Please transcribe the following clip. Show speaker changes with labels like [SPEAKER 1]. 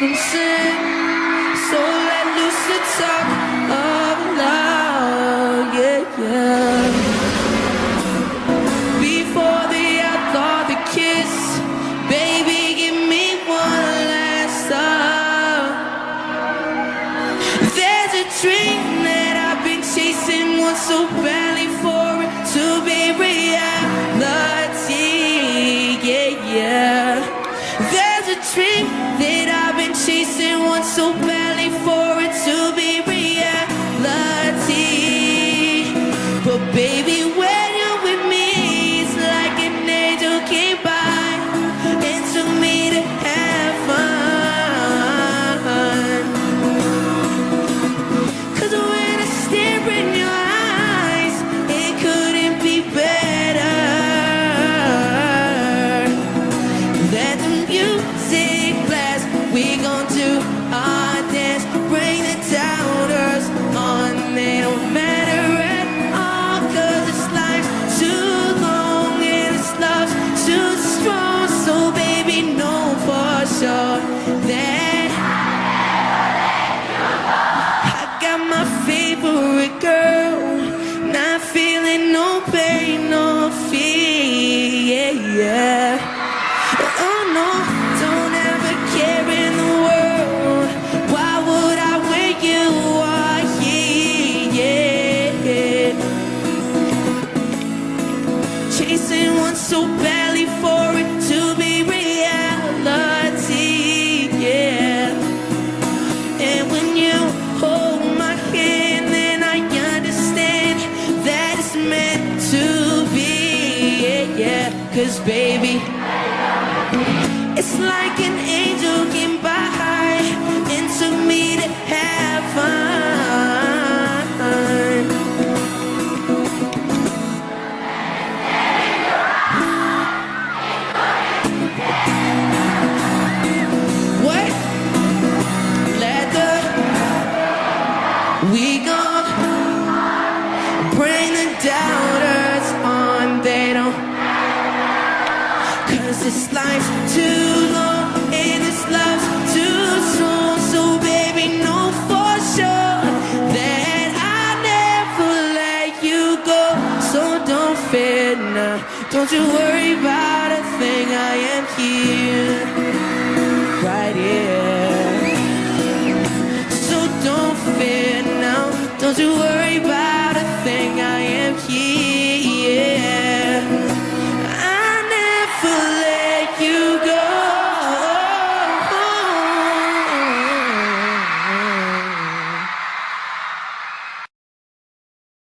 [SPEAKER 1] been sent. So let loose the top of love, yeah, yeah. Before the outlaw, the kiss, baby, give me one last time. There's a dream that I've been chasing, want so badly for it to be reality, yeah, yeah. There's a dream that I've been chasing, want so badly for it to be reality. But baby, when you're with me, it's like an angel came by and took me to heaven. 'Cause when I stare in your eyes, it couldn't be better. Let the music blast, we gon' do our dance, bring the doubters on. They don't matter at all, 'cause this life's too long and this love's too strong. So baby, know for sure that I got my favorite girl, not feeling no pain, no fear, yeah, yeah. Oh no, don't ever care in the world. Why would I when you are here, yeah. Chasing one so badly for it to be reality, yeah. And when you hold my hand, then I understand that it's meant to be, yeah, yeah. 'Cause baby, it's like an angel came by and took me to heaven. What? We gon' bring the doubters on. They don't, 'cause this life's too long and this love's too strong. So baby, know for sure that I never let you go. So don't fear now, don't you worry about a thing. I am here, right here. So don't fear now, don't you worry about